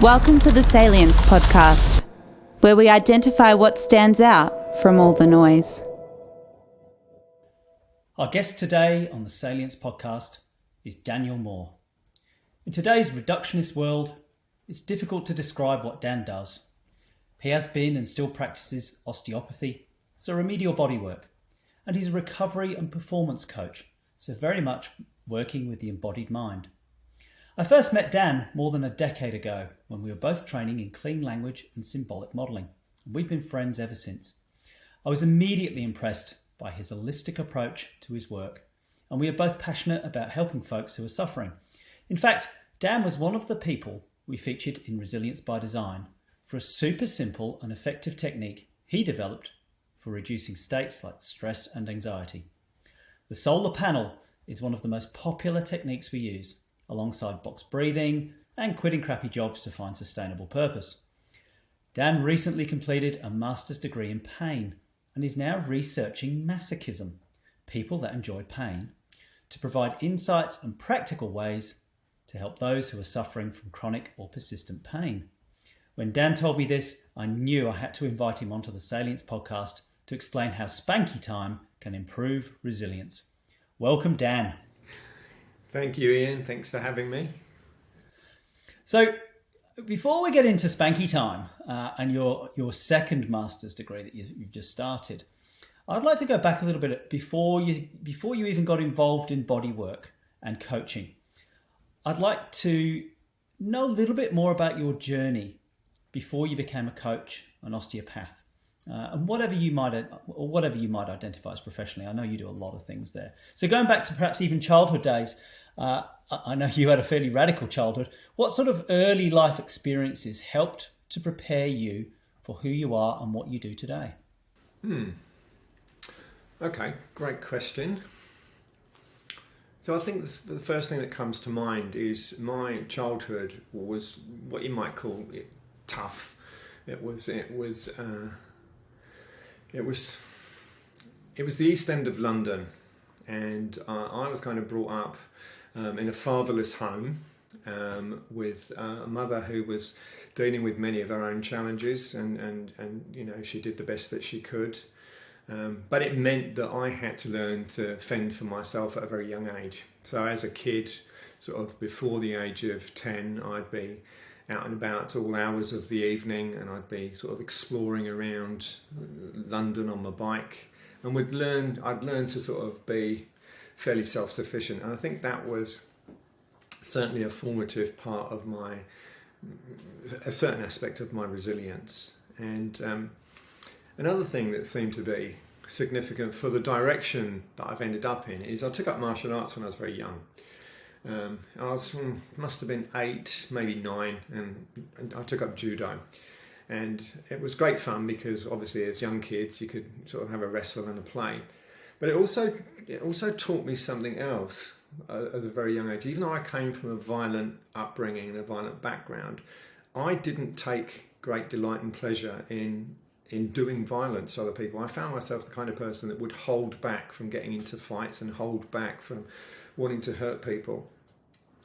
Welcome to the Salience Podcast, where we identify what stands out from all the noise. Our guest today on the Salience Podcast is Daniel Moore. In today's reductionist world, it's difficult to describe what Dan does. He has been and still practices osteopathy, so remedial bodywork, and he's a recovery and performance coach, so very much working with the embodied mind. I first met Dan more than a decade ago when we were both training in clean language and symbolic modelling. We've been friends ever since. I was immediately impressed by his holistic approach to his work, and we are both passionate about helping folks who are suffering. In fact, Dan was one of the people we featured in Resilience by Design for a super simple and effective technique he developed for reducing states like stress and anxiety. The solar panel is one of the most popular techniques we use, alongside box breathing and quitting crappy jobs to find sustainable purpose. Dan recently completed a master's degree in pain and is now researching masochism, people that enjoy pain, to provide insights and practical ways to help those who are suffering from chronic or persistent pain. When Dan told me this, I knew I had to invite him onto the Salience Podcast to explain how spanky time can improve resilience. Welcome, Dan. Thank you, Ian. Thanks for having me. So, before we get into spanky time and your second master's degree that you've just started, I'd like to go back a little bit before you even got involved in body work and coaching. I'd like to know a little bit more about your journey before you became a coach, an osteopath, and whatever you might identify as professionally. I know you do a lot of things there. So going back to perhaps even childhood days, I know you had a fairly radical childhood. What sort of early life experiences helped to prepare you for who you are and what you do today? Okay, great question. So I think the first thing that comes to mind is my childhood was what you might call it tough. It was the East End of London, and I was kind of brought up in a fatherless home with a mother who was dealing with many of her own challenges, and you know, she did the best that she could. But it meant that I had to learn to fend for myself at a very young age. So as a kid, sort of before the age of 10, I'd be out and about all hours of the evening, and I'd be sort of exploring around London on my bike, and I'd learn to sort of be fairly self-sufficient. And I think that was certainly a formative part of a certain aspect of my resilience. And another thing that seemed to be significant for the direction that I've ended up in is I took up martial arts when I was very young. Must have been 8, maybe 9, and I took up judo. And it was great fun because obviously as young kids you could sort of have a wrestle and a play. But it also taught me something else at a very young age. Even though I came from a violent upbringing and a violent background, I didn't take great delight and pleasure in doing violence to other people. I found myself the kind of person that would hold back from getting into fights and hold back from wanting to hurt people.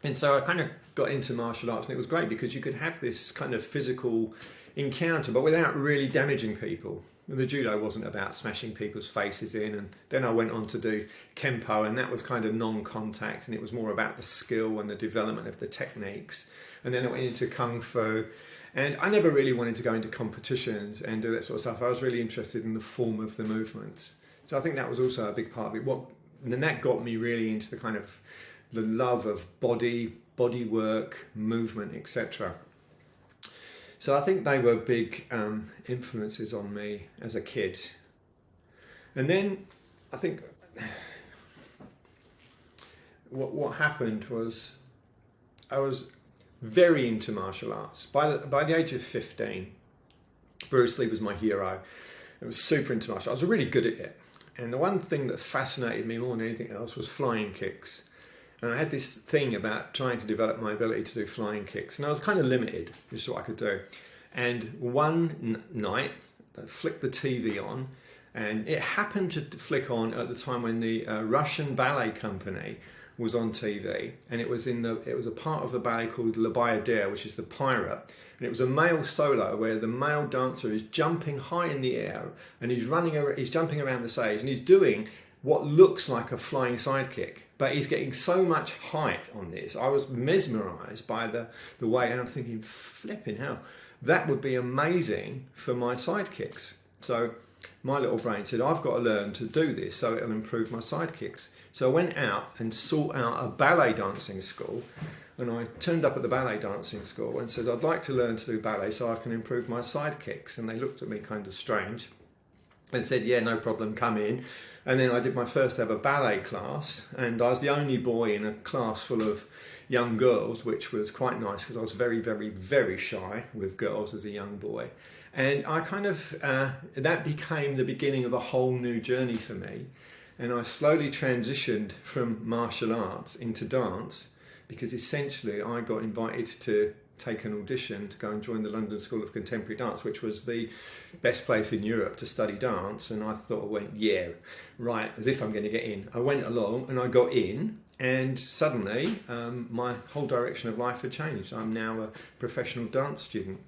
And so I kind of got into martial arts, and it was great because you could have this kind of physical encounter but without really damaging people. The judo wasn't about smashing people's faces in, and then I went on to do Kempo, and that was kind of non-contact, and it was more about the skill and the development of the techniques. And then I went into Kung Fu, and I never really wanted to go into competitions and do that sort of stuff. I was really interested in the form of the movements. So I think that was also a big part of it. And that got me really into the kind of the love of body work, movement, etc. So I think they were big influences on me as a kid. And then I think what happened was I was very into martial arts. By the age of 15, Bruce Lee was my hero. I was super into martial arts. I was really good at it. And the one thing that fascinated me more than anything else was flying kicks. And I had this thing about trying to develop my ability to do flying kicks. And I was kind of limited, which is what I could do. And one night, I flicked the TV on, and it happened to flick on at the time when the Russian ballet company was on TV, and it was a part of the ballet called La Bayadere, which is the pirate, and it was a male solo where the male dancer is jumping high in the air and he's jumping around the stage, and he's doing what looks like a flying sidekick, but he's getting so much height on this. I was mesmerised by the way, and I'm thinking, flipping hell, that would be amazing for my sidekicks. So my little brain said, I've got to learn to do this so it'll improve my sidekicks. So I went out and sought out a ballet dancing school, and I turned up at the ballet dancing school and said, I'd like to learn to do ballet so I can improve my sidekicks. And they looked at me kind of strange and said, yeah, no problem, come in. And then I did my first ever ballet class, and I was the only boy in a class full of young girls, which was quite nice because I was very, very, very shy with girls as a young boy. And I kind of, that became the beginning of a whole new journey for me. And I slowly transitioned from martial arts into dance, because essentially I got invited to take an audition to go and join the London School of Contemporary Dance, which was the best place in Europe to study dance. And I thought, yeah, right, as if I'm going to get in. I went along and I got in, and suddenly my whole direction of life had changed. I'm now a professional dance student.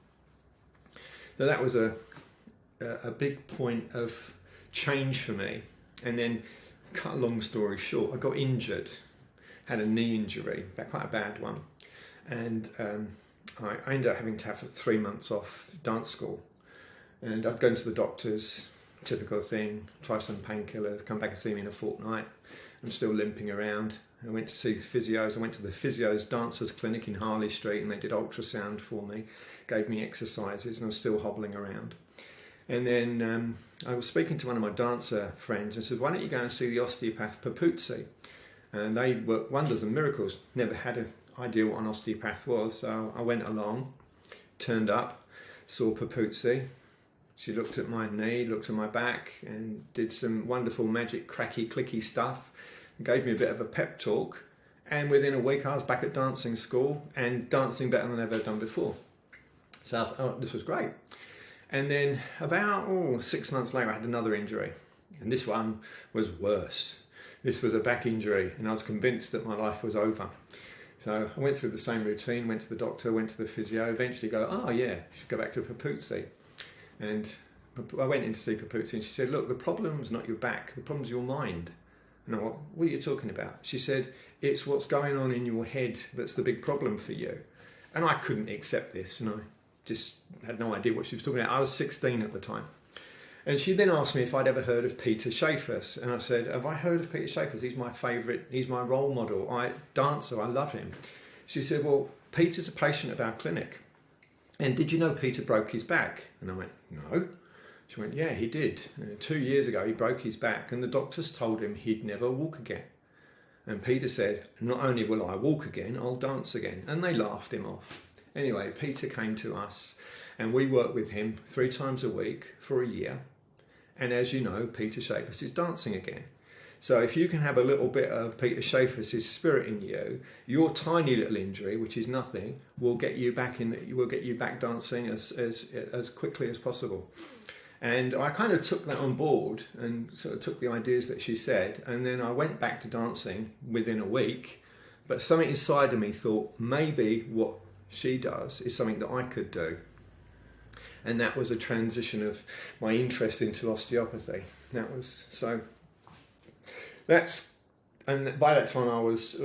So that was a big point of change for me. And then, cut a long story short, I got injured, had a knee injury, quite a bad one. And I ended up having to have 3 months off dance school. And I'd go into the doctors, typical thing, try some painkillers, come back and see me in a fortnight. I'm still limping around. I went to see physios. I went to the physios dancers clinic in Harley Street, and they did ultrasound for me, gave me exercises, and I was still hobbling around. And then I was speaking to one of my dancer friends and said, why don't you go and see the osteopath Papuzzi? And they work wonders and miracles. Never had an idea what an osteopath was, so I went along, turned up, saw Papuzzi. She looked at my knee, looked at my back, and did some wonderful magic cracky clicky stuff, and gave me a bit of a pep talk. And within a week I was back at dancing school and dancing better than I've ever done before. So I thought, this was great. And then about 6 months later I had another injury, and this one was worse. This was a back injury, and I was convinced that my life was over. So I went through the same routine, went to the doctor, went to the physio, eventually you should go back to Papuzzi. And I went in to see Papuzzi, and she said, look, the problem's not your back, the problem's your mind. And I went, what are you talking about? She said, it's what's going on in your head that's the big problem for you. And I couldn't accept this, and I just had no idea what she was talking about. I was 16 at the time. And she then asked me if I'd ever heard of Peter Schaefers. And I said, have I heard of Peter Schaefers? He's my favourite, he's my role model. Dancer, I love him. She said, well, Peter's a patient at our clinic. And did you know Peter broke his back? And I went, no. She went, yeah, he did. 2 years ago, he broke his back, and the doctors told him he'd never walk again. And Peter said, not only will I walk again, I'll dance again. And they laughed him off. Anyway, Peter came to us, and we worked with him 3 times a week for a year. And as you know, Peter Schaefers is dancing again. So if you can have a little bit of Peter Schaefers' spirit in you, your tiny little injury, which is nothing, will get you back dancing as quickly as possible. And I kind of took that on board and sort of took the ideas that she said, and then I went back to dancing within a week. But something inside of me thought maybe what she does is something that I could do. And that was a transition of my interest into osteopathy. And by that time I was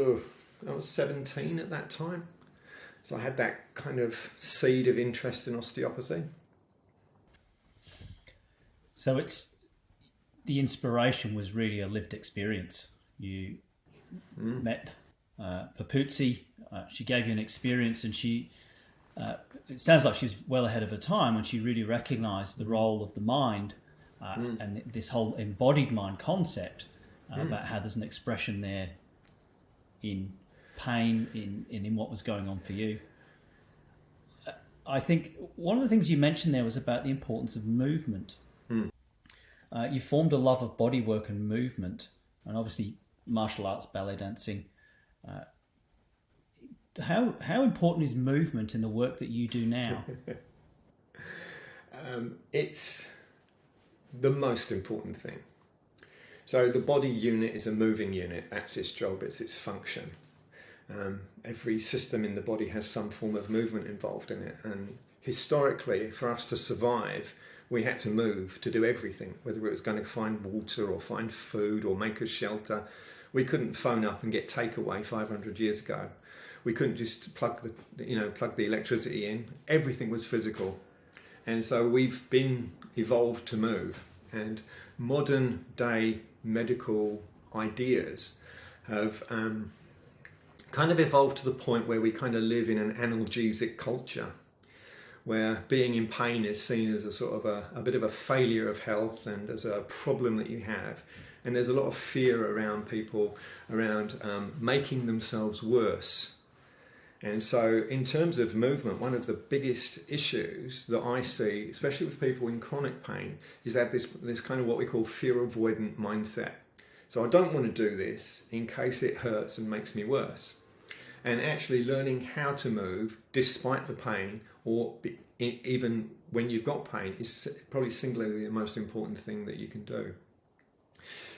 17 at that time. So I had that kind of seed of interest in osteopathy. So the inspiration was really a lived experience. You met Papuzzi. She gave you an experience, and it sounds like she's well ahead of her time when she really recognised the role of the mind and this whole embodied mind concept about how there's an expression there in pain, in what was going on for you. I think one of the things you mentioned there was about the importance of movement. You formed a love of bodywork and movement, and obviously martial arts, ballet dancing. How important is movement in the work that you do now? It's the most important thing. So the body unit is a moving unit. That's its job, it's its function. Every system in the body has some form of movement involved in it. And historically, for us to survive, we had to move to do everything, whether it was going to find water or find food or make a shelter. We couldn't phone up and get takeaway 500 years ago. We couldn't just plug the electricity in. Everything was physical. And so we've been evolved to move. And modern day medical ideas have kind of evolved to the point where we kind of live in an analgesic culture, where being in pain is seen as a sort of a bit of a failure of health and as a problem that you have. And there's a lot of fear around people around making themselves worse. And so in terms of movement, one of the biggest issues that I see, especially with people in chronic pain, is they have this kind of what we call fear avoidant mindset. So I don't want to do this in case it hurts and makes me worse. And actually learning how to move despite the pain, or even when you've got pain, is probably singularly the most important thing that you can do.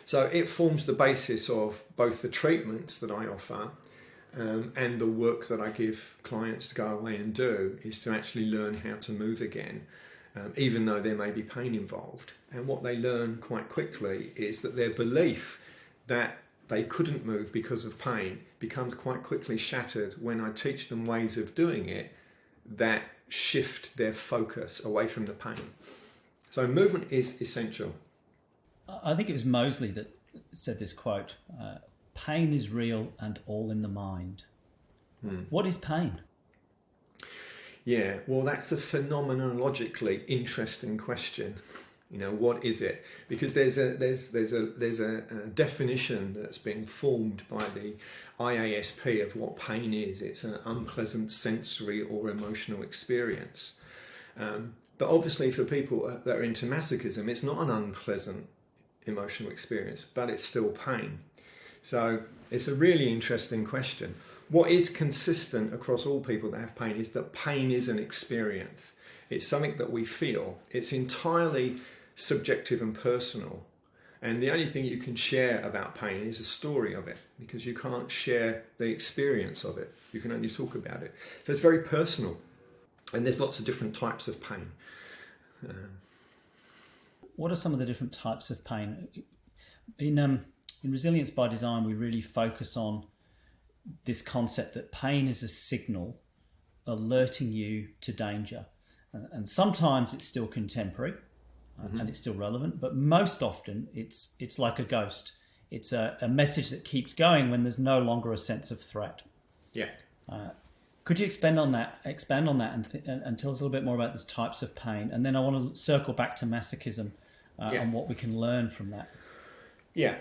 So it forms the basis of both the treatments that I offer and the work that I give clients to go away and do, is to actually learn how to move again, even though there may be pain involved. And what they learn quite quickly is that their belief that they couldn't move because of pain becomes quite quickly shattered when I teach them ways of doing it that shift their focus away from the pain. So movement is essential. I think it was Mosley that said this quote, pain is real and all in the mind. What is pain? Yeah, well, that's a phenomenologically interesting question. You know, what is it? Because there's a definition that's been formed by the IASP of what pain is. It's an unpleasant sensory or emotional experience. But obviously for people that are into masochism, it's not an unpleasant emotional experience, but it's still pain. So it's a really interesting question. What is consistent across all people that have pain is that pain is an experience. It's something that we feel. It's entirely subjective and personal. And the only thing you can share about pain is a story of it, because you can't share the experience of it. You can only talk about it. So it's very personal. And there's lots of different types of pain. What are some of the different types of pain? In Resilience by Design, we really focus on this concept that pain is a signal alerting you to danger. And sometimes it's still contemporary and it's still relevant, but most often it's like a ghost. It's a message that keeps going when there's no longer a sense of threat. Yeah. Could you expand on that and tell us a little bit more about these types of pain? And then I want to circle back to masochism and what we can learn from that. Yeah.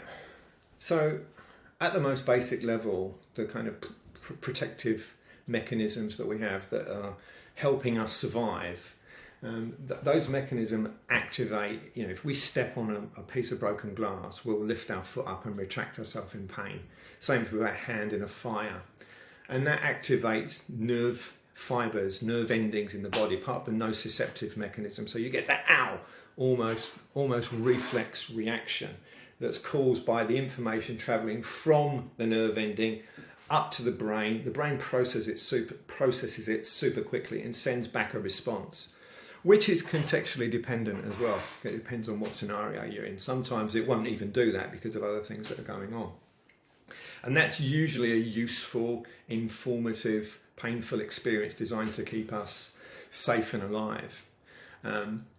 So at the most basic level, the kind of protective mechanisms that we have that are helping us survive, those mechanisms activate. You know, if we step on a piece of broken glass, we'll lift our foot up and retract ourselves in pain. Same if we have a hand in a fire. And that activates nerve fibers, nerve endings in the body, part of the nociceptive mechanism. So you get that ow, almost reflex reaction that's caused by the information travelling from the nerve ending up to the brain. The brain processes it super quickly and sends back a response, which is contextually dependent as well. It depends on what scenario you're in. Sometimes it won't even do that because of other things that are going on. And that's usually a useful, informative, painful experience designed to keep us safe and alive.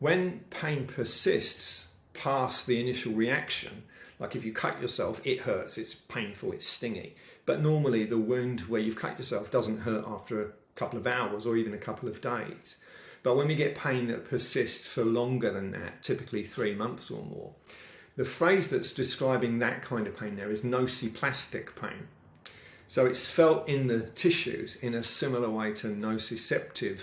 When pain persists past the initial reaction, like if you cut yourself, it hurts, it's painful, it's stingy. But normally the wound where you've cut yourself doesn't hurt after a couple of hours or even a couple of days. But when we get pain that persists for longer than that, typically 3 months or more, the phrase that's describing that kind of pain there is nociplastic pain. So it's felt in the tissues in a similar way to nociceptive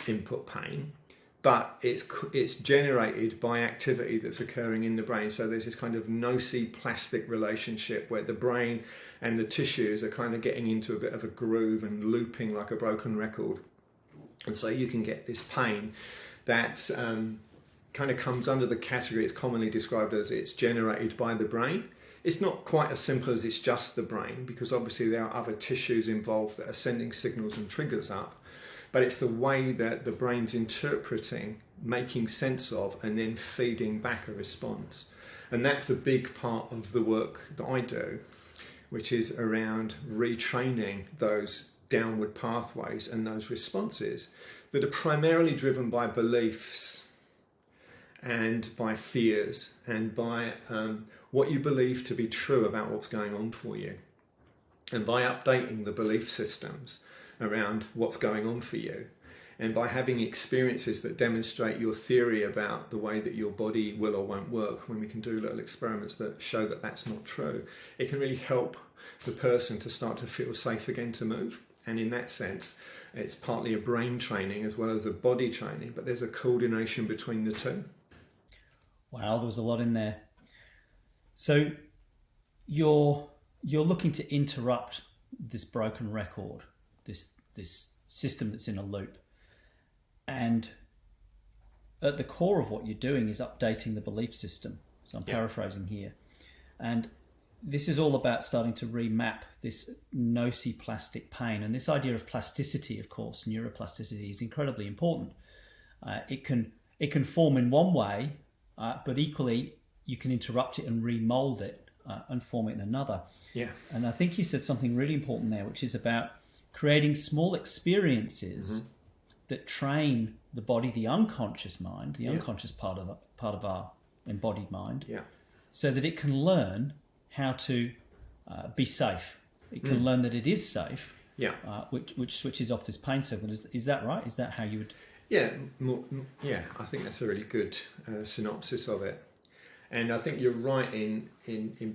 input pain, but it's generated by activity that's occurring in the brain. So there's this kind of nociplastic relationship where the brain and the tissues are kind of getting into a bit of a groove and looping like a broken record. And so you can get this pain that kind of comes under the category, it's commonly described as it's generated by the brain. It's not quite as simple as it's just the brain, because obviously there are other tissues involved that are sending signals and triggers up. But it's the way that the brain's interpreting, making sense of, and then feeding back a response. And that's a big part of the work that I do, which is around retraining those downward pathways and those responses that are primarily driven by beliefs and by fears and by what you believe to be true about what's going on for you. And by updating the belief systems around what's going on for you, and by having experiences that demonstrate your theory about the way that your body will or won't work, when we can do little experiments that show that that's not true, it can really help the person to start to feel safe again to move. And in that sense, it's partly a brain training as well as a body training, but there's a coordination between the two. Wow, there was a lot in there. So you're looking to interrupt this broken record, this system that's in a loop. And at the core of what you're doing is updating the belief system. So I'm paraphrasing here. And this is all about starting to remap this nociplastic pain. And this idea of plasticity, of course, neuroplasticity, is incredibly important. It can form in one way, but equally you can interrupt it and remold it and form it in another. Yeah. And I think you said something really important there, which is about creating small experiences that train the body, the unconscious mind, the unconscious part of our embodied mind, so that it can learn how to be safe. It can learn that it is safe, which switches off this pain signal. Is that right? Is that how you would? Yeah, I think that's a really good synopsis of it. And I think you're right in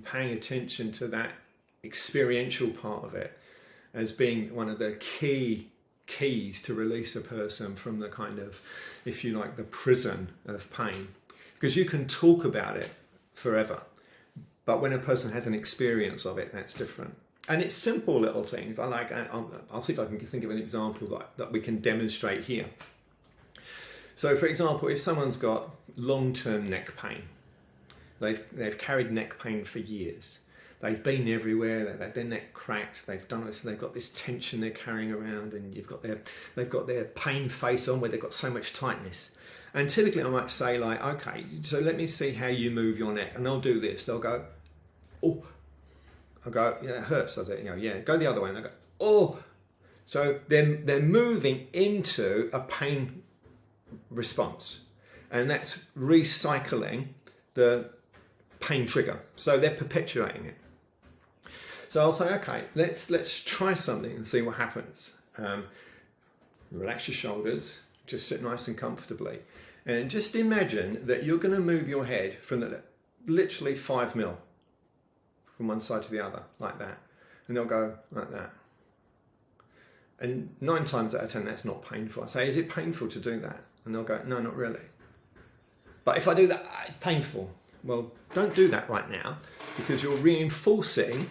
paying attention to that experiential part of it as being one of the keys to release a person from the kind of, if you like, the prison of pain. Because you can talk about it forever, but when a person has an experience of it, that's different. And it's simple little things. I'll see if I can think of an example that we can demonstrate here. So, for example, if someone's got long-term neck pain, they've carried neck pain for years. They've been everywhere. They've had their neck cracked. They've done this. They've got this tension they're carrying around, and they've got their pain face on where they've got so much tightness. And typically, I might say, like, okay, so let me see how you move your neck, and they'll do this. They'll go, oh. I'll go, yeah, it hurts, does it? Yeah. Go the other way, and they go, oh. So they're moving into a pain response, and that's recycling the pain trigger. So they're perpetuating it. So I'll say, okay, let's try something and see what happens. Relax your shoulders, just sit nice and comfortably, and just imagine that you're going to move your head from literally 5 mil from one side to the other, like that, and they'll go like that. And 9 times out of 10, that's not painful. I say, is it painful to do that? And they'll go, no, not really. But if I do that, it's painful. Well, don't do that right now, because you're reinforcing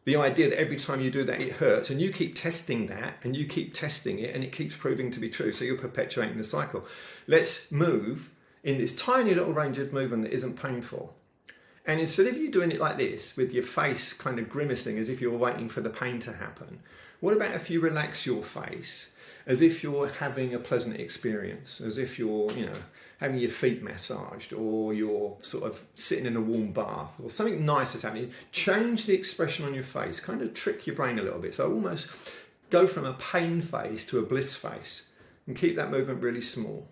the idea that every time you do that, it hurts, and you keep testing that, and you keep testing it, and it keeps proving to be true. So you're perpetuating the cycle. Let's move in this tiny little range of movement that isn't painful. And instead of you doing it like this, with your face kind of grimacing as if you're waiting for the pain to happen, what about if you relax your face as if you're having a pleasant experience, as if you're, having your feet massaged, or you're sort of sitting in a warm bath, or something nice is happening. Change the expression on your face, kind of trick your brain a little bit. So almost go from a pain face to a bliss face, and keep that movement really small.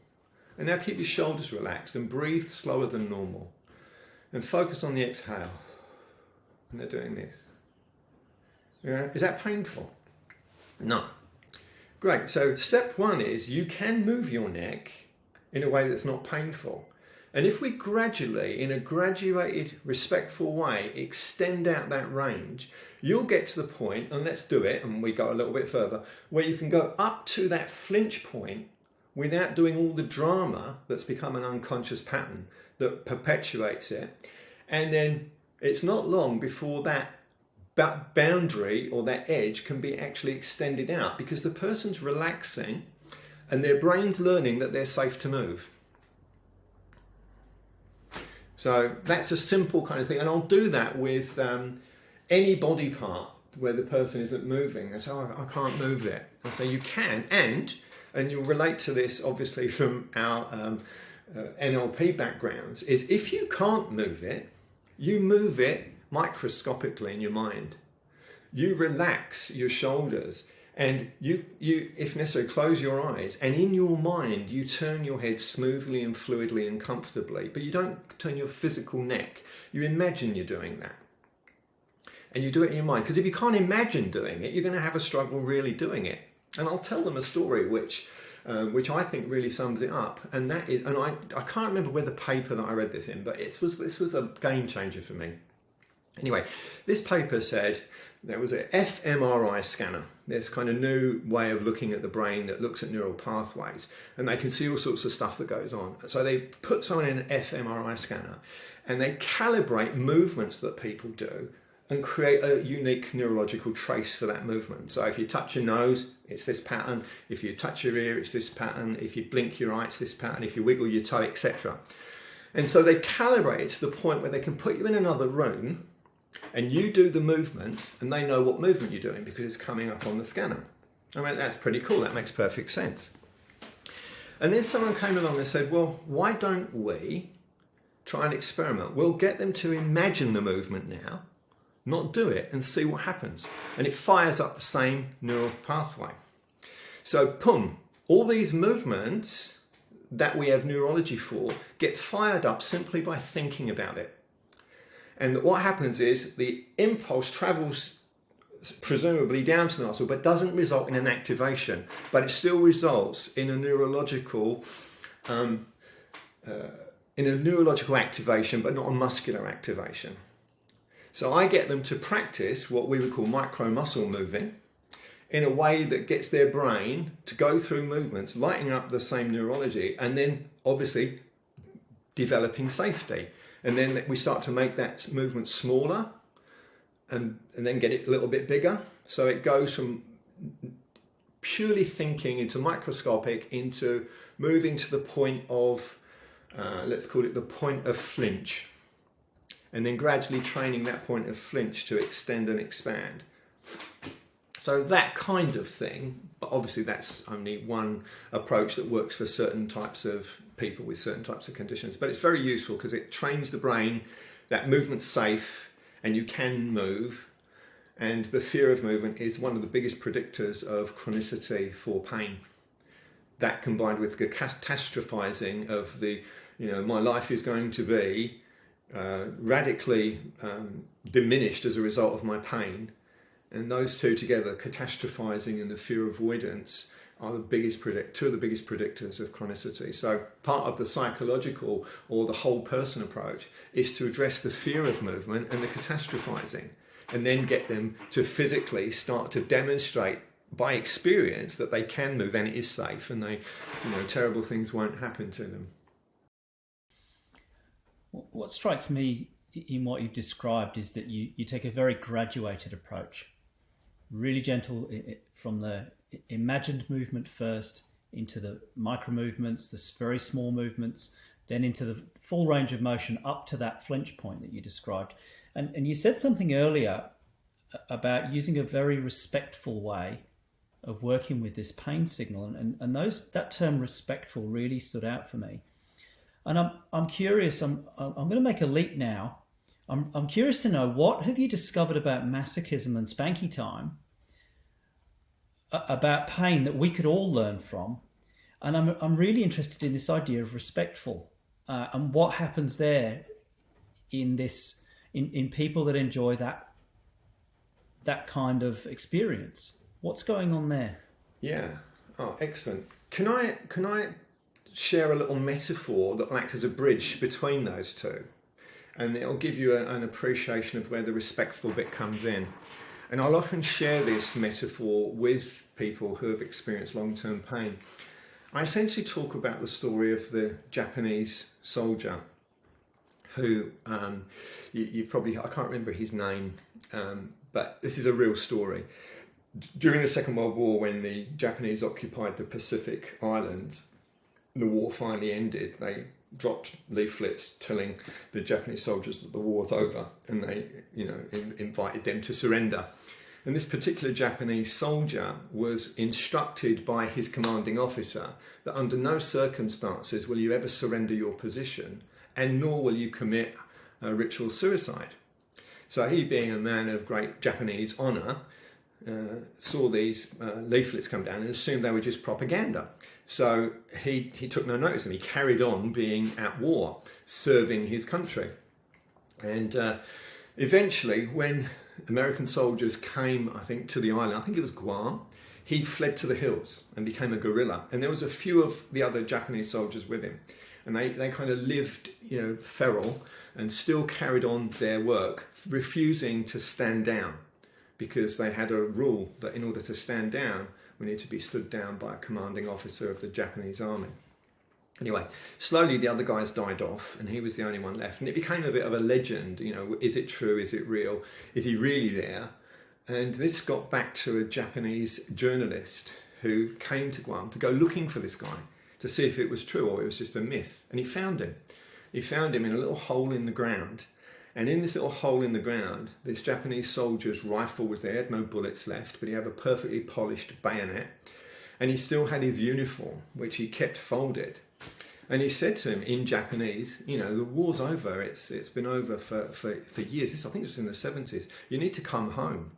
And now keep your shoulders relaxed and breathe slower than normal. And focus on the exhale. And they're doing this. Is that painful? No. Great. So step 1 is you can move your neck in a way that's not painful. And if we gradually, in a graduated, respectful way, extend out that range, you'll get to the point, and let's do it, and we go a little bit further, where you can go up to that flinch point without doing all the drama that's become an unconscious pattern that perpetuates it. And then it's not long before that boundary or that edge can be actually extended out, because the person's relaxing and their brain's learning that they're safe to move. So that's a simple kind of thing. And I'll do that with any body part where the person isn't moving. They say, oh, I can't move it. I say, you can. And you'll relate to this, obviously, from our NLP backgrounds, is if you can't move it, you move it microscopically in your mind. You relax your shoulders and you, if necessary, close your eyes, and in your mind you turn your head smoothly and fluidly and comfortably, but you don't turn your physical neck. You imagine you're doing that. And you do it in your mind, because if you can't imagine doing it, you're going to have a struggle really doing it. And I'll tell them a story which I think really sums it up, and that is, and I can't remember where the paper that I read this in, but this was a game changer for me. Anyway, this paper said there was an fMRI scanner, this kind of new way of looking at the brain that looks at neural pathways, and they can see all sorts of stuff that goes on. So they put someone in an fMRI scanner and they calibrate movements that people do and create a unique neurological trace for that movement. So if you touch your nose, it's this pattern. If you touch your ear, it's this pattern. If you blink your eye, it's this pattern. If you wiggle your toe, etc. And so they calibrate it to the point where they can put you in another room and you do the movements and they know what movement you're doing because it's coming up on the scanner. I mean, that's pretty cool. That makes perfect sense. And then someone came along and said, well, why don't we try an experiment? We'll get them to imagine the movement now, not do it, and see what happens. And it fires up the same neural pathway. So, boom, all these movements that we have neurology for get fired up simply by thinking about it. And what happens is the impulse travels presumably down to the muscle, but doesn't result in an activation, but it still results in a neurological activation, but not a muscular activation. So I get them to practice what we would call micro muscle moving in a way that gets their brain to go through movements, lighting up the same neurology, and then obviously developing safety. And then we start to make that movement smaller and then get it a little bit bigger. So it goes from purely thinking into microscopic into moving to the point of, let's call it the point of flinch. And then gradually training that point of flinch to extend and expand. So that kind of thing, but obviously that's only one approach that works for certain types of people with certain types of conditions. But it's very useful because it trains the brain that movement's safe and you can move. And the fear of movement is one of the biggest predictors of chronicity for pain. That combined with the catastrophizing of the, my life is going to be radically diminished as a result of my pain, and those two together, catastrophizing and the fear avoidance, are two of the biggest predictors of chronicity. So part of the psychological or the whole person approach is to address the fear of movement and the catastrophizing, and then get them to physically start to demonstrate by experience that they can move and it is safe, and they, terrible things won't happen to them. What strikes me in what you've described is that you take a very graduated approach, really gentle from the imagined movement first into the micro movements, the very small movements, then into the full range of motion up to that flinch point that you described. And you said something earlier about using a very respectful way of working with this pain signal, and that term respectful really stood out for me. And I'm curious. I'm going to make a leap now. I'm curious to know, what have you discovered about masochism and spanky time, about pain, that we could all learn from? And I'm really interested in this idea of respectful and what happens there in people that enjoy that kind of experience. What's going on there? Yeah. Oh, excellent. Can I share a little metaphor that will act as a bridge between those two, and it'll give you an appreciation of where the respectful bit comes in. And I'll often share this metaphor with people who have experienced long-term pain. I essentially talk about the story of the Japanese soldier who you probably, I can't remember his name, but this is a real story. During the Second World War, when the Japanese occupied the Pacific Islands, the war finally ended. dropped leaflets telling the Japanese soldiers that the war's over, and they, invited them to surrender. And this particular Japanese soldier was instructed by his commanding officer that under no circumstances will you ever surrender your position, and nor will you commit ritual suicide. So he, being a man of great Japanese honour, saw these leaflets come down and assumed they were just propaganda. So he took no notice, and he carried on being at war, serving his country. And eventually, when American soldiers came, I think, to the island, I think it was Guam, he fled to the hills and became a guerrilla. And there was a few of the other Japanese soldiers with him. And they kind of lived, feral, and still carried on their work, refusing to stand down, because they had a rule that in order to stand down, we need to be stood down by a commanding officer of the Japanese army. Anyway, slowly the other guys died off, and he was the only one left. And it became a bit of a legend, is it true, is it real, is he really there? And this got back to a Japanese journalist who came to Guam to go looking for this guy, to see if it was true or it was just a myth. And he found him. He found him in a little hole in the ground. And in this little hole in the ground, this Japanese soldier's rifle was there. He had no bullets left, but he had a perfectly polished bayonet. And he still had his uniform, which he kept folded. And he said to him in Japanese, the war's over. It's been over for years. I think it was in the 70s. You need to come home.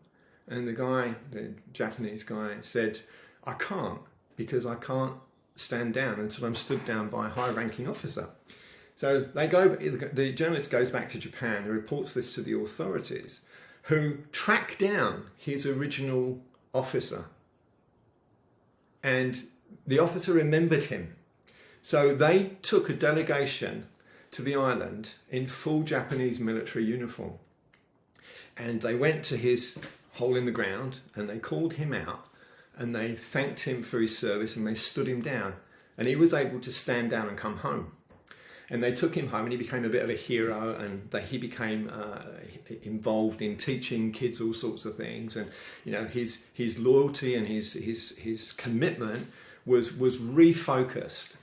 And the Japanese guy said, I can't, because I can't stand down until I'm stood down by a high-ranking officer. So the journalist goes back to Japan and reports this to the authorities, who track down his original officer. And the officer remembered him. So they took a delegation to the island in full Japanese military uniform. And they went to his hole in the ground and they called him out and they thanked him for his service and they stood him down. And he was able to stand down and come home. And they took him home and he became a bit of a hero, and he became involved in teaching kids all sorts of things. And his loyalty and his commitment was refocused.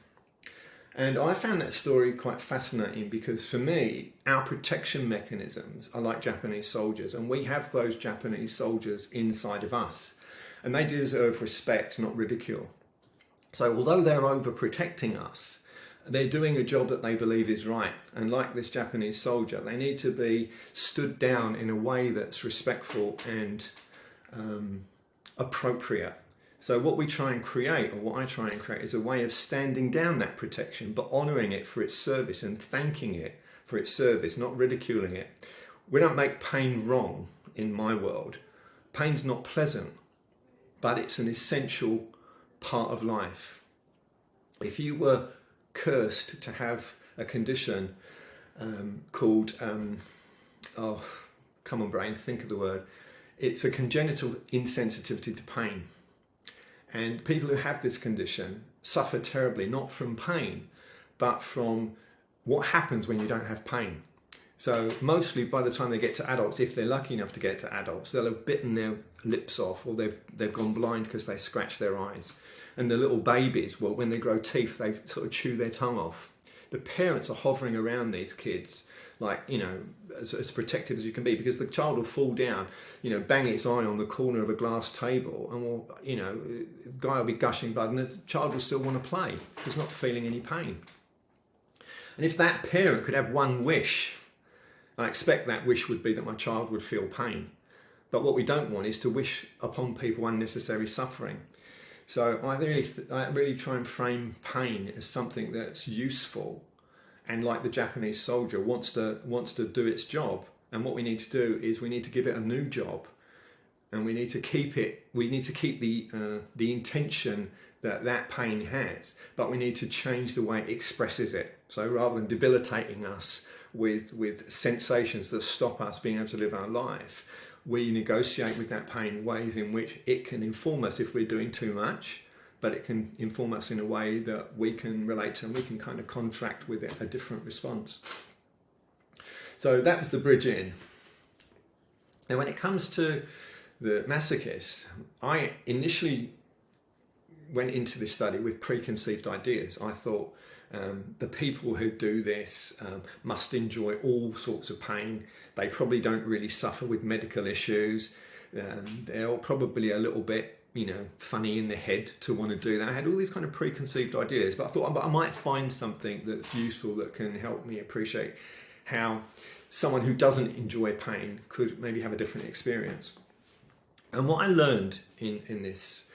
And I found that story quite fascinating, because for me, our protection mechanisms are like Japanese soldiers, and we have those Japanese soldiers inside of us, and they deserve respect, not ridicule. So although they're overprotecting us, they're doing a job that they believe is right. And like this Japanese soldier, they need to be stood down in a way that's respectful and appropriate. So what we try and create, or what I try and create, is a way of standing down that protection, but honouring it for its service and thanking it for its service, not ridiculing it. We don't make pain wrong in my world. Pain's not pleasant, but it's an essential part of life. If you were cursed to have a condition called, come on brain, think of the word. It's a congenital insensitivity to pain. And people who have this condition suffer terribly, not from pain, but from what happens when you don't have pain. So mostly by the time they get to adults, if they're lucky enough to get to adults, they'll have bitten their lips off, or they've gone blind because they scratch their eyes. And the little babies, well, when they grow teeth, they sort of chew their tongue off. The parents are hovering around these kids, like, as protective as you can be, because the child will fall down, bang its eye on the corner of a glass table, and the guy will be gushing blood, and the child will still want to play because not feeling any pain. And if that parent could have one wish, I expect that wish would be that my child would feel pain. But what we don't want is to wish upon people unnecessary suffering. So I really try and frame pain as something that's useful, and like the Japanese soldier wants to do its job. And what we need to do is we need to give it a new job, and we need to keep it. We need to keep the intention that pain has, but we need to change the way it expresses it. So rather than debilitating us with sensations that stop us being able to live our life, we negotiate with that pain ways in which it can inform us if we're doing too much, but it can inform us in a way that we can relate to, and we can kind of contract with it a different response. So that was the bridge in. Now when it comes to the masochist, I initially went into this study with preconceived ideas. I thought The people who do this must enjoy all sorts of pain. They probably don't really suffer with medical issues. They're probably a little bit, funny in the head to want to do that. I had all these kind of preconceived ideas, but I thought I might find something that's useful that can help me appreciate how someone who doesn't enjoy pain could maybe have a different experience. And what I learned in this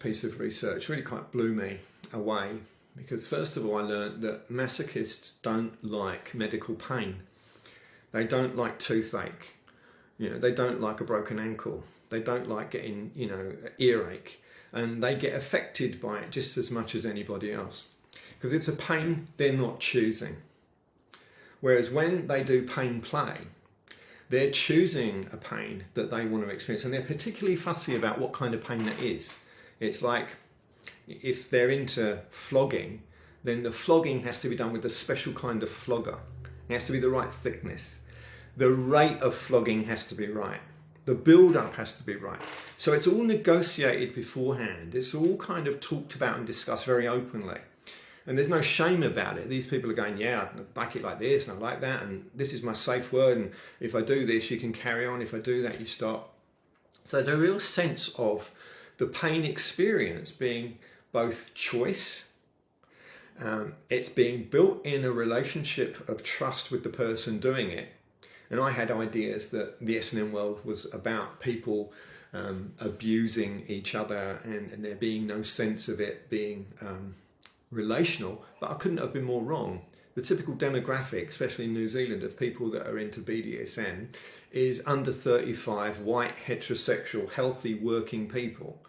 piece of research really quite blew me away, because first of all, I learned that masochists don't like medical pain. They don't like toothache. They don't like a broken ankle. They don't like getting, earache. And they get affected by it just as much as anybody else, because it's a pain they're not choosing. Whereas when they do pain play, they're choosing a pain that they want to experience, and they're particularly fussy about what kind of pain that is. It's like if they're into flogging, then the flogging has to be done with a special kind of flogger. It has to be the right thickness. The rate of flogging has to be right. The build-up has to be right. So it's all negotiated beforehand. It's all kind of talked about and discussed very openly. And there's no shame about it. These people are going, yeah, I back it like this and I like that, and this is my safe word, and if I do this, you can carry on. If I do that, you stop. So there's a real sense of the pain experience being both choice, it's being built in a relationship of trust with the person doing it. And I had ideas that the S&M world was about people abusing each other, and there being no sense of it being relational, but I couldn't have been more wrong. The typical demographic, especially in New Zealand, of people that are into BDSM is under 35, white, heterosexual, healthy, working people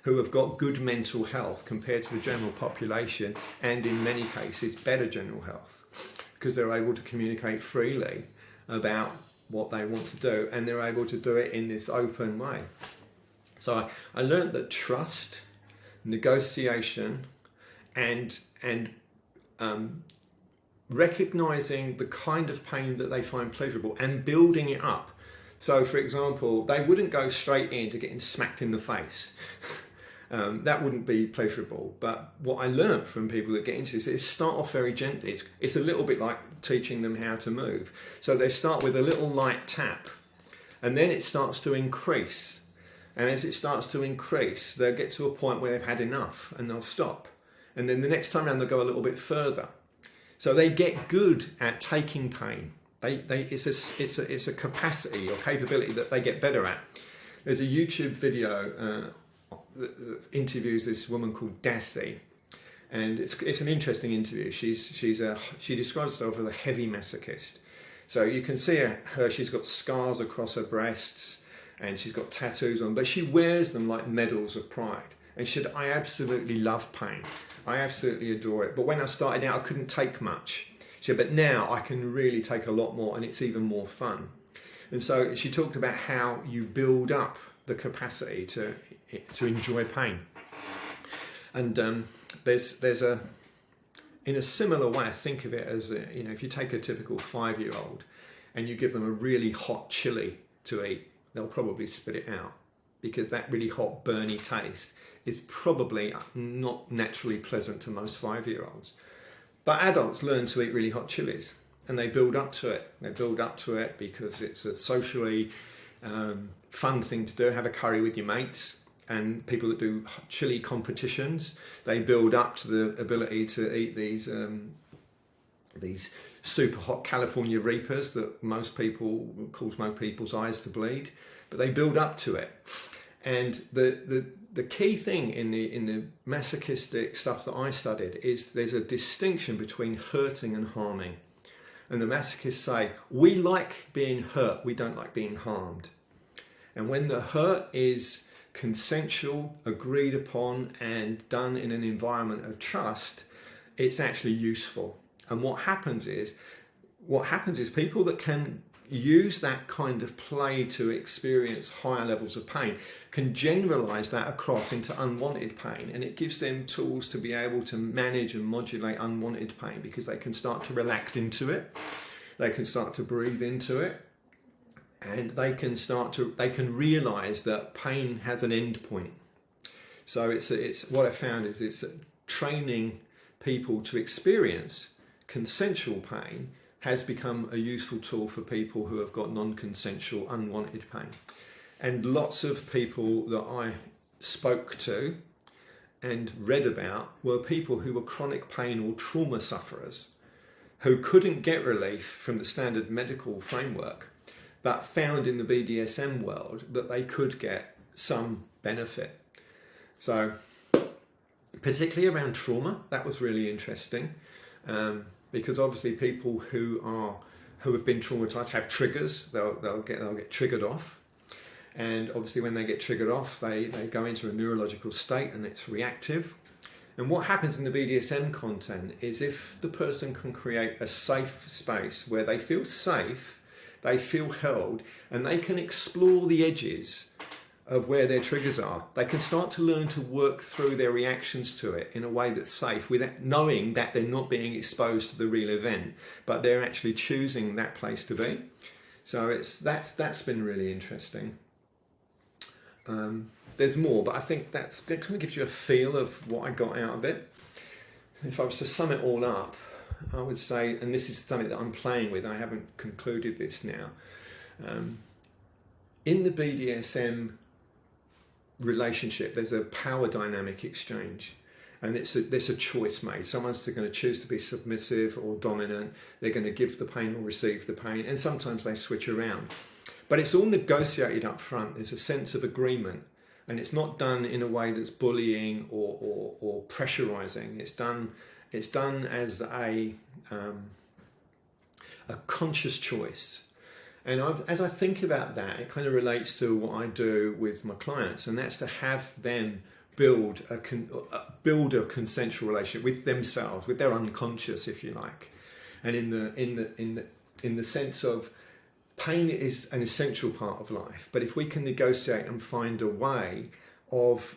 who have got good mental health compared to the general population, and in many cases better general health, because they're able to communicate freely about what they want to do, and they're able to do it in this open way. So I learned that trust, negotiation, and recognizing the kind of pain that they find pleasurable and building it up. So, for example, they wouldn't go straight into getting smacked in the face. That wouldn't be pleasurable. But what I learned from people that get into this is start off very gently. It's a little bit like teaching them how to move. So they start with a little light tap, and then it starts to increase. And as it starts to increase, they'll get to a point where they've had enough and they'll stop. And then the next time around, they'll go a little bit further. So they get good at taking pain. It's a capacity or capability that they get better at. There's a YouTube video that interviews this woman called Dassie, and it's an interesting interview. She describes herself as a heavy masochist. So you can see her. She's got scars across her breasts, and she's got tattoos on, but she wears them like medals of pride. And she said, I absolutely love pain. I absolutely adore it. But when I started out, I couldn't take much. She said, but now I can really take a lot more, and it's even more fun. And so she talked about how you build up the capacity to enjoy pain. And there's in a similar way, I think of it as, if you take a typical 5-year-old and you give them a really hot chili to eat, they'll probably spit it out, because that really hot, burny taste is probably not naturally pleasant to most 5-year-olds. But adults learn to eat really hot chilies, and they build up to it. They build up to it because it's a socially fun thing to do. Have a curry with your mates. And people that do chili competitions, they build up to the ability to eat these super hot California Reapers that cause most people's eyes to bleed. But they build up to it. And the key thing in the masochistic stuff that I studied is there's a distinction between hurting and harming. And the masochists say, we like being hurt, we don't like being harmed. And when the hurt is consensual, agreed upon, and done in an environment of trust, it's actually useful. And what happens is people that can use that kind of play to experience higher levels of pain can generalize that across into unwanted pain, and it gives them tools to be able to manage and modulate unwanted pain, because they can start to relax into it, they can start to breathe into it, and they can realize that pain has an end point. So it's what I found is it's training people to experience consensual pain has become a useful tool for people who have got non-consensual, unwanted pain. And lots of people that I spoke to and read about were people who were chronic pain or trauma sufferers who couldn't get relief from the standard medical framework, but found in the BDSM world that they could get some benefit. So particularly around trauma, that was really interesting, because obviously people who have been traumatized have triggers. They'll get triggered off, and obviously when they get triggered off, they go into a neurological state and it's reactive. And what happens in the BDSM content is if the person can create a safe space where they feel safe, they feel held, and they can explore the edges of where their triggers are, they can start to learn to work through their reactions to it in a way that's safe, without knowing that they're not being exposed to the real event, but they're actually choosing that place to be. So that's been really interesting. There's more, but I think that kind of gives you a feel of what I got out of it. If I was to sum it all up, I would say, and this is something that I'm playing with, I haven't concluded this now, in the BDSM relationship, there's a power dynamic exchange, and there's a choice made. Someone's going to choose to be submissive or dominant. They're going to give the pain or receive the pain, and sometimes they switch around. But it's all negotiated up front. There's a sense of agreement, and it's not done in a way that's bullying or pressurizing. It's done as a conscious choice. And as I think about that, it kind of relates to what I do with my clients, and that's to have them build a consensual relationship with themselves, with their unconscious, if you like. And in the sense of pain is an essential part of life, but if we can negotiate and find a way of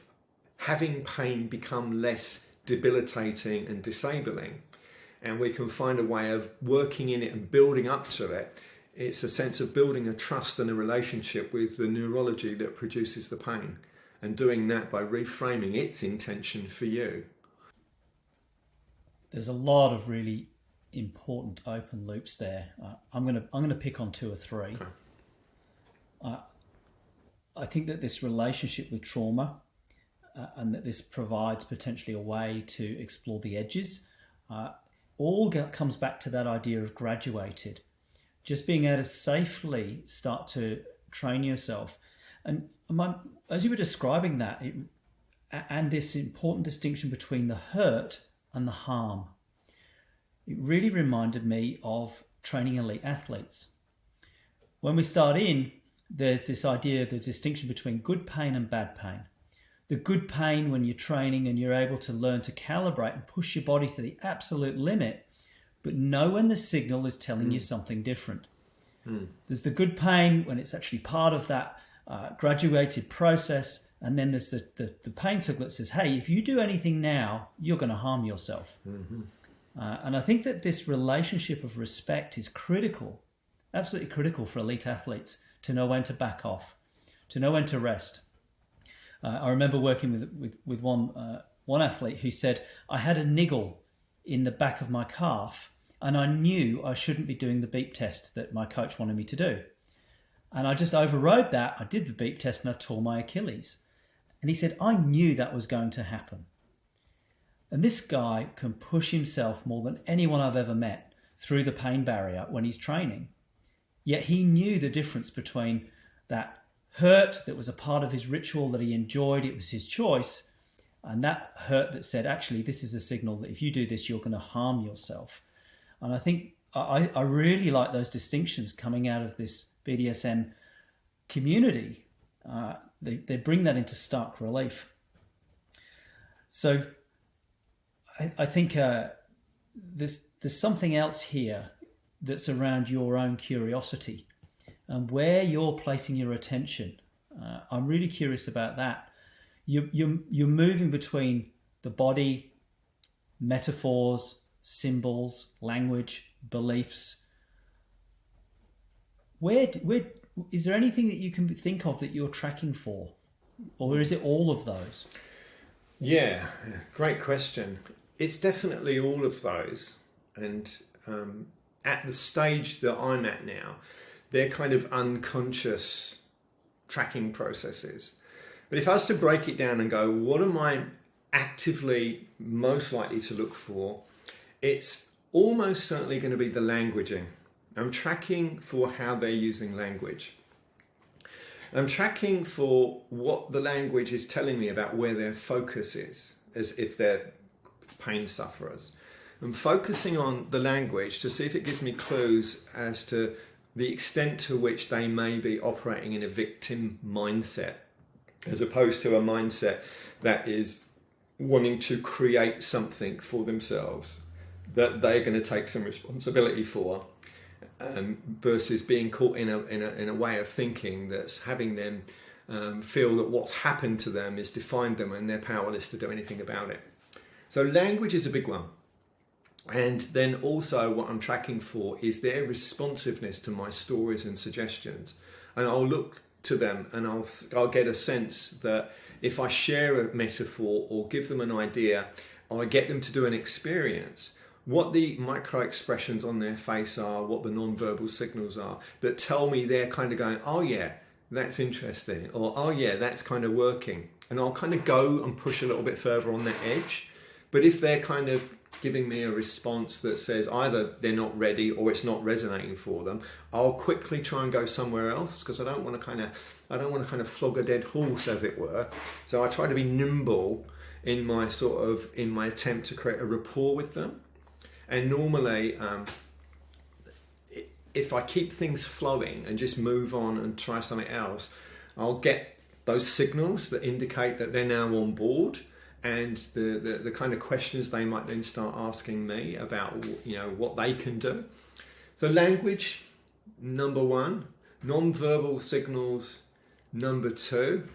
having pain become less debilitating and disabling, and we can find a way of working in it and building up to it, it's a sense of building a trust and a relationship with the neurology that produces the pain, and doing that by reframing its intention for you. There's a lot of really important open loops there. I'm gonna pick on two or three. Okay. I think that this relationship with trauma, and that this provides potentially a way to explore the edges, comes back to that idea of graduated. Just being able to safely start to train yourself. And as you were describing that, and this important distinction between the hurt and the harm, it really reminded me of training elite athletes. When we start in, there's this idea, the distinction between good pain and bad pain. The good pain when you're training and you're able to learn to calibrate and push your body to the absolute limit, but know when the signal is telling you something different. There's the good pain when it's actually part of that graduated process, and then there's the pain signal that says, hey, if you do anything now, you're going to harm yourself. Mm-hmm. And I think that this relationship of respect is critical, absolutely critical for elite athletes, to know when to back off, to know when to rest. I remember working with one athlete who said, I had a niggle in the back of my calf, and I knew I shouldn't be doing the beep test that my coach wanted me to do. And I just overrode that. I did the beep test and I tore my Achilles. And he said, I knew that was going to happen. And this guy can push himself more than anyone I've ever met through the pain barrier when he's training. Yet he knew the difference between that hurt that was a part of his ritual that he enjoyed, it was his choice, and that hurt that said, actually, this is a signal that if you do this, you're going to harm yourself. And I think I really like those distinctions coming out of this BDSM community. They bring that into stark relief. So I think there's something else here that's around your own curiosity and where you're placing your attention. I'm really curious about that. You're moving between the body, metaphors, symbols, language, beliefs. Where is there anything that you can think of that you're tracking for, or is it all of those? Yeah, great question. it's definitely all of those. And at the stage that I'm at now, they're kind of unconscious tracking processes. But if I was to break it down and go, what am I actively most likely to look for? It's almost certainly going to be the languaging. I'm tracking for how they're using language. I'm tracking for what the language is telling me about where their focus is, as if they're pain sufferers. I'm focusing on the language to see if it gives me clues as to the extent to which they may be operating in a victim mindset, as opposed to a mindset that is wanting to create something for themselves that they're going to take some responsibility for, versus being caught in a way of thinking that's having them feel that what's happened to them has defined them and they're powerless to do anything about it. So language is a big one. And then also what I'm tracking for is their responsiveness to my stories and suggestions. And I'll look to them and I'll get a sense that if I share a metaphor or give them an idea, or I get them to do an experience, what the micro expressions on their face are, what the non-verbal signals are that tell me they're kind of going, oh yeah, that's interesting, or oh yeah, that's kind of working. And I'll kind of go and push a little bit further on that edge. But if they're kind of giving me a response that says either they're not ready or it's not resonating for them, I'll quickly try and go somewhere else, because I don't want to kind of flog a dead horse, as it were. So I try to be nimble in my attempt to create a rapport with them. And normally, if I keep things flowing and just move on and try something else, I'll get those signals that indicate that they're now on board. And the kind of questions they might then start asking me about, what they can do. So language, number one, non-verbal signals, number two,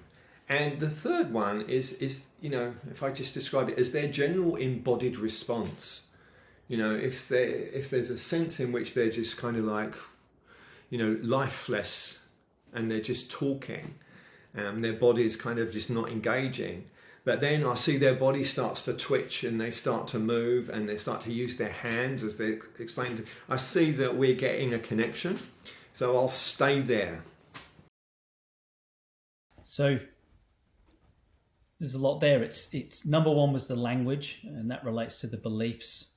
and the third one is if I just describe it as their general embodied response. If there's a sense in which they're just kind of like, lifeless, and they're just talking, their body is kind of just not engaging. But then I see their body starts to twitch and they start to move and they start to use their hands, as they explained. I see that we're getting a connection, so I'll stay there. So there's a lot there. It's number one was the language, and that relates to the beliefs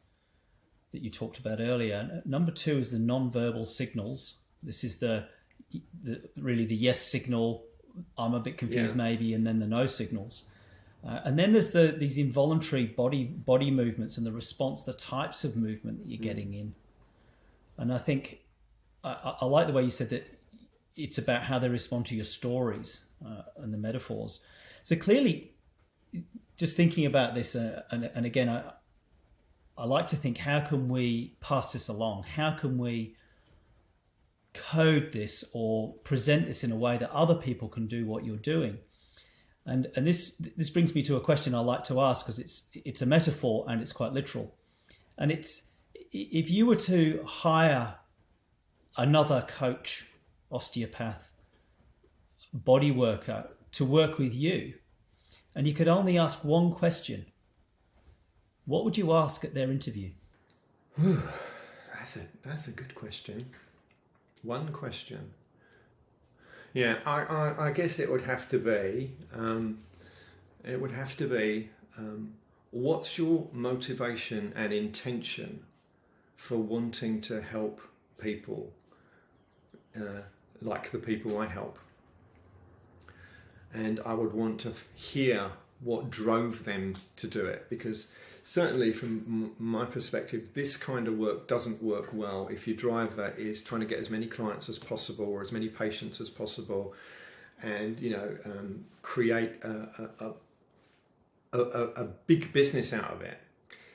that you talked about earlier. Number two is the non-verbal signals. This is the really the yes signal, I'm a bit confused maybe, and then the no signals. And then there's these involuntary body movements and the response, the types of movement that you're getting in. And I think I like the way you said that it's about how they respond to your stories and the metaphors. So clearly, just thinking about this, and again, I like to think, how can we pass this along? How can we code this or present this in a way that other people can do what you're doing? And this brings me to a question I like to ask, because it's a metaphor and it's quite literal. And it's, if you were to hire another coach, osteopath, body worker to work with you, and you could only ask one question, what would you ask at their interview? That's a good question. One question. Yeah, I guess it would have to be, what's your motivation and intention for wanting to help people like the people I help? And I would want to hear what drove them to do it, because certainly from my perspective, this kind of work doesn't work well if your driver is trying to get as many clients as possible or as many patients as possible, and create a big business out of it.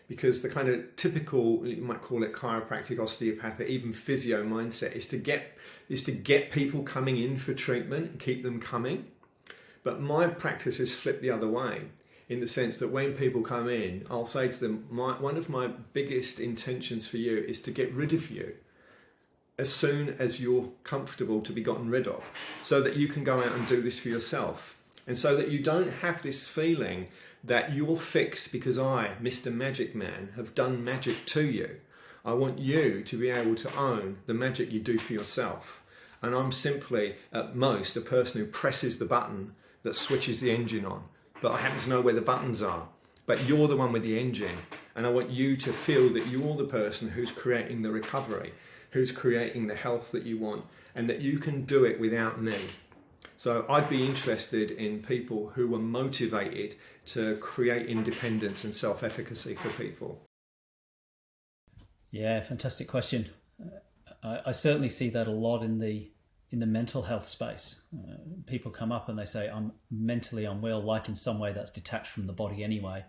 Because the kind of typical, you might call it chiropractic, osteopathic, even physio mindset is to get people coming in for treatment and keep them coming. But my practice is flipped the other way, in the sense that when people come in, I'll say to them, one of my biggest intentions for you is to get rid of you as soon as you're comfortable to be gotten rid of, so that you can go out and do this for yourself. And so that you don't have this feeling that you're fixed because I, Mr. Magic Man, have done magic to you. I want you to be able to own the magic you do for yourself. And I'm simply, at most, a person who presses the button that switches the engine on. But I happen to know where the buttons are. But you're the one with the engine. And I want you to feel that you're the person who's creating the recovery, who's creating the health that you want, and that you can do it without me. So I'd be interested in people who were motivated to create independence and self-efficacy for people. Yeah, fantastic question. I certainly see that a lot in the mental health space. People come up and they say, I'm mentally unwell, like in some way that's detached from the body anyway.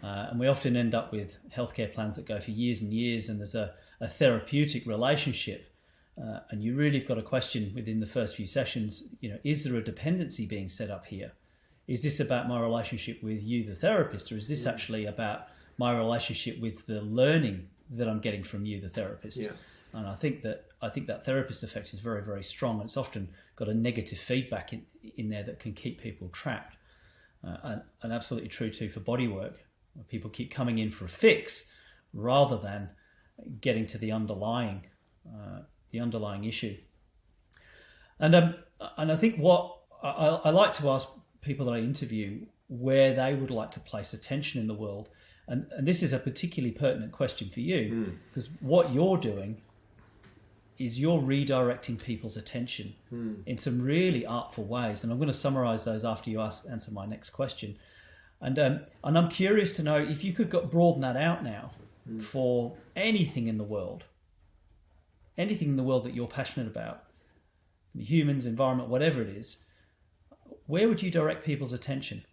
And we often end up with healthcare plans that go for years and years, and there's a therapeutic relationship. And you really have got a question within the first few sessions, is there a dependency being set up here? Is this about my relationship with you, the therapist, or is this actually about my relationship with the learning that I'm getting from you, the therapist? Yeah. And I think that therapist effect is very, very strong. And it's often got a negative feedback in there that can keep people trapped. And absolutely true too for body work. People keep coming in for a fix rather than getting to the underlying issue. And I think what I like to ask people that I interview where they would like to place attention in the world. And this is a particularly pertinent question for you, because what you're doing is you're redirecting people's attention in some really artful ways. And I'm going to summarize those after you answer my next question. And I'm curious to know if you could broaden that out now for anything in the world that you're passionate about, humans, environment, whatever it is, where would you direct people's attention?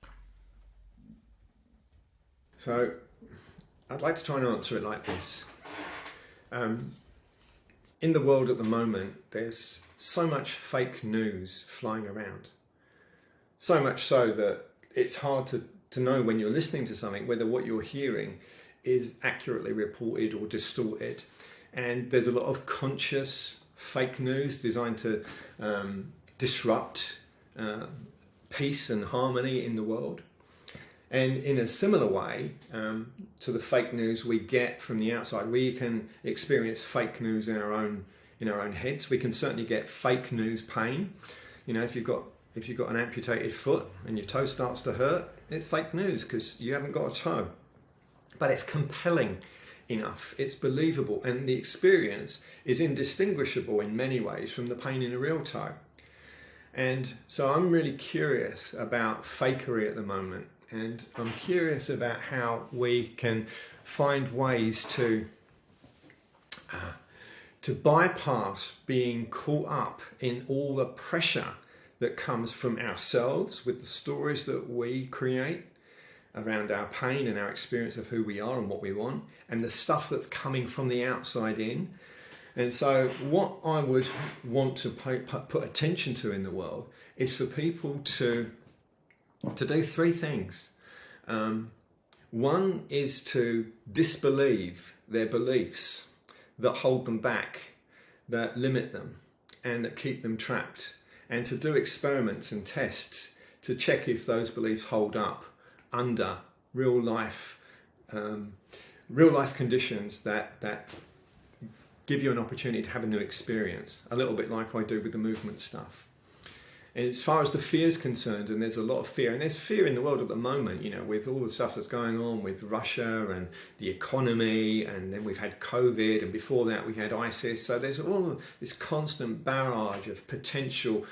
So I'd like to try and answer it like this. In the world at the moment, there's so much fake news flying around. So much so that it's hard to know when you're listening to something whether what you're hearing is accurately reported or distorted. And there's a lot of conscious fake news designed to disrupt peace and harmony in the world. And in a similar way to the fake news we get from the outside, we can experience fake news in our own heads. We can certainly get fake news pain. If you've got an amputated foot and your toe starts to hurt, it's fake news because you haven't got a toe. But it's compelling enough, it's believable, and the experience is indistinguishable in many ways from the pain in a real toe. And so I'm really curious about fakery at the moment, and I'm curious about how we can find ways to bypass being caught up in all the pressure that comes from ourselves with the stories that we create around our pain and our experience of who we are and what we want, and the stuff that's coming from the outside in. And so what I would want to put attention to in the world is for people to do three things. One is to disbelieve their beliefs that hold them back, that limit them, and that keep them trapped, and to do experiments and tests to check if those beliefs hold up under real life conditions that give you an opportunity to have a new experience, a little bit like I do with the movement stuff. And as far as the fear is concerned, and there's a lot of fear, and there's fear in the world at the moment, with all the stuff that's going on with Russia and the economy, and then we've had COVID, and before that we had ISIS. So there's all this constant barrage of potential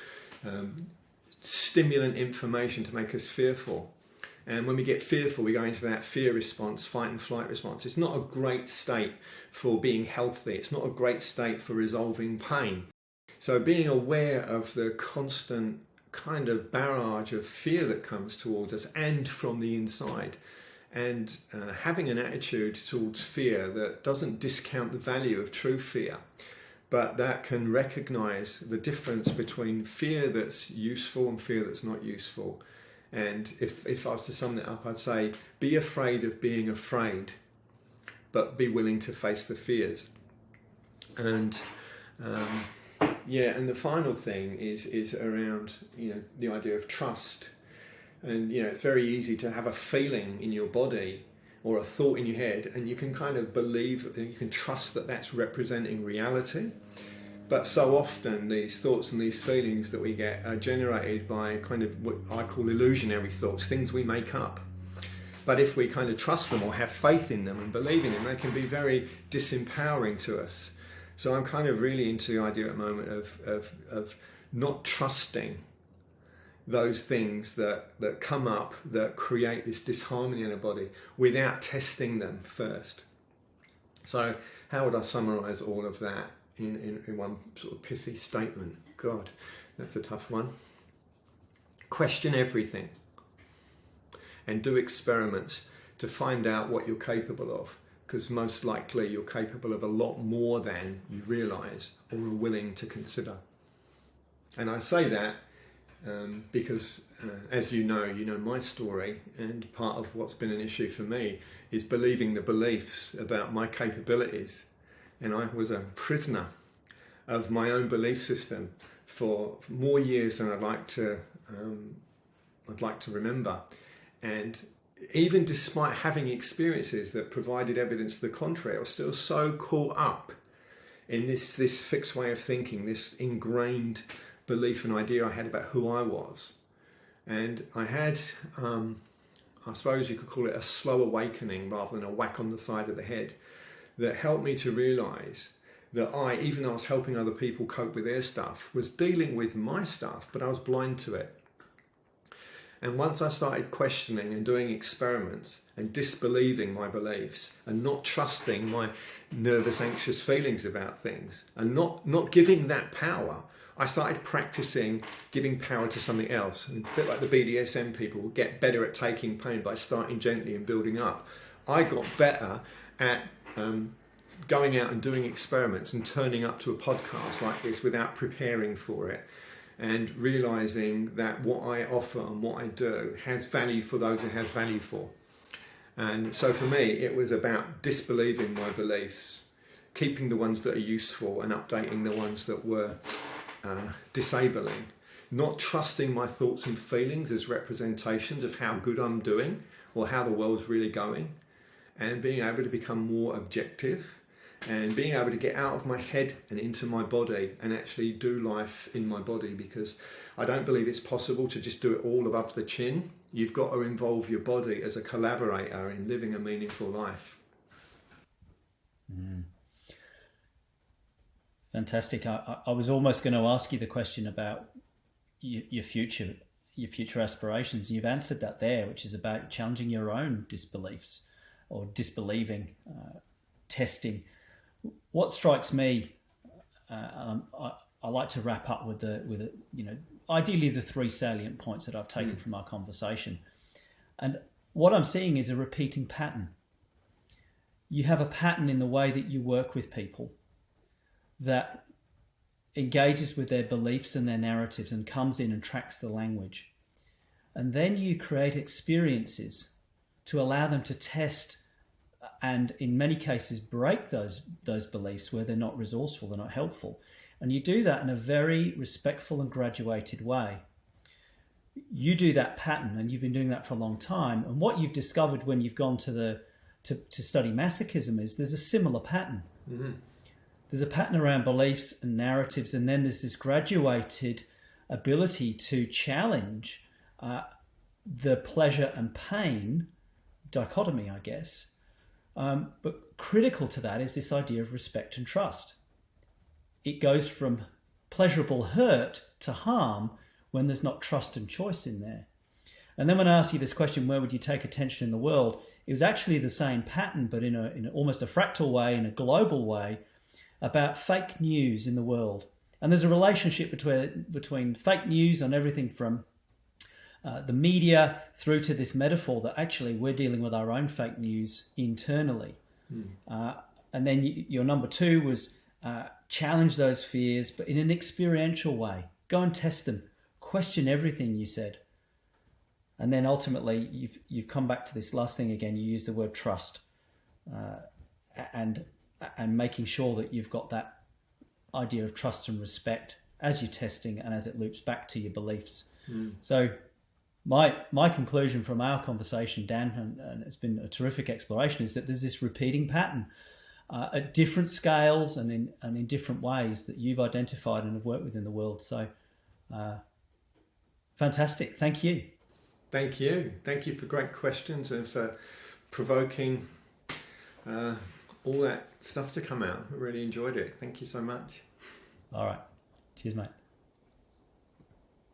stimulant information to make us fearful. And when we get fearful, we go into that fear response, fight and flight response. It's not a great state for being healthy. It's not a great state for resolving pain. So being aware of the constant kind of barrage of fear that comes towards us and from the inside, and having an attitude towards fear that doesn't discount the value of true fear, but that can recognize the difference between fear that's useful and fear that's not useful. And if I was to sum that up, I'd say be afraid of being afraid, but be willing to face the fears. And and the final thing is around the idea of trust. And, it's very easy to have a feeling in your body or a thought in your head, and you can kind of believe, you can trust that that's representing reality. But so often these thoughts and these feelings that we get are generated by kind of what I call illusionary thoughts, things we make up. But if we kind of trust them or have faith in them and believe in them, they can be very disempowering to us. So I'm kind of really into the idea at the moment of not trusting those things that come up that create this disharmony in a body without testing them first. So how would I summarize all of that in one sort of pithy statement? God, that's a tough one. Question everything and do experiments to find out what you're capable of, because most likely you're capable of a lot more than you realize or are willing to consider. And I say that because as you know my story, and part of what's been an issue for me is believing the beliefs about my capabilities. And I was a prisoner of my own belief system for more years than I'd like to remember. And even despite having experiences that provided evidence to the contrary, I was still so caught up in this fixed way of thinking, this ingrained belief and idea I had about who I was. And I had, I suppose you could call it a slow awakening rather than a whack on the side of the head, that helped me to realise that I, even though I was helping other people cope with their stuff, was dealing with my stuff, but I was blind to it. And once I started questioning and doing experiments and disbelieving my beliefs and not trusting my nervous, anxious feelings about things and not giving that power, I started practicing giving power to something else. And a bit like the BDSM people who get better at taking pain by starting gently and building up. I got better at going out and doing experiments and turning up to a podcast like this without preparing for it, and realising that what I offer and what I do has value for those it has value for. And so for me, it was about disbelieving my beliefs, keeping the ones that are useful and updating the ones that were disabling, not trusting my thoughts and feelings as representations of how good I'm doing or how the world's really going, and being able to become more objective and being able to get out of my head and into my body and actually do life in my body, because I don't believe it's possible to just do it all above the chin. You've got to involve your body as a collaborator in living a meaningful life. Fantastic. I was almost going to ask you the question about your future aspirations. You've answered that there, which is about challenging your own disbeliefs or disbelieving, testing. What strikes me, I like to wrap up with ideally the three salient points that I've taken from our conversation. And what I'm seeing is a repeating pattern. You have a pattern in the way that you work with people that engages with their beliefs and their narratives and comes in and tracks the language. And then you create experiences to allow them to test and in many cases break those beliefs where they're not resourceful, they're not helpful. And you do that in a very respectful and graduated way. You do that pattern, and you've been doing that for a long time. And what you've discovered when you've gone to study masochism is there's a similar pattern. Mm-hmm. There's a pattern around beliefs and narratives, and then there's this graduated ability to challenge the pleasure and pain dichotomy, I guess. But critical to that is this idea of respect and trust. It goes from pleasurable hurt to harm when there's not trust and choice in there. And then when I asked you this question, where would you take attention in the world? It was actually the same pattern, but in almost a fractal way, in a global way, about fake news in the world. And there's a relationship between fake news on everything from the media through to this metaphor that actually we're dealing with our own fake news internally. And then your number two was challenge those fears, but in an experiential way. Go and test them. Question everything, you said. And then ultimately you've come back to this last thing again. You use the word trust, and making sure that you've got that idea of trust and respect as you're testing and as it loops back to your beliefs. So my conclusion from our conversation, Dan, and it's been a terrific exploration, is that there's this repeating pattern at different scales and in different ways that you've identified and have worked with in the world. So fantastic. Thank you. Thank you. Thank you for great questions and for provoking all that stuff to come out. I really enjoyed it. Thank you so much. All right. Cheers, mate.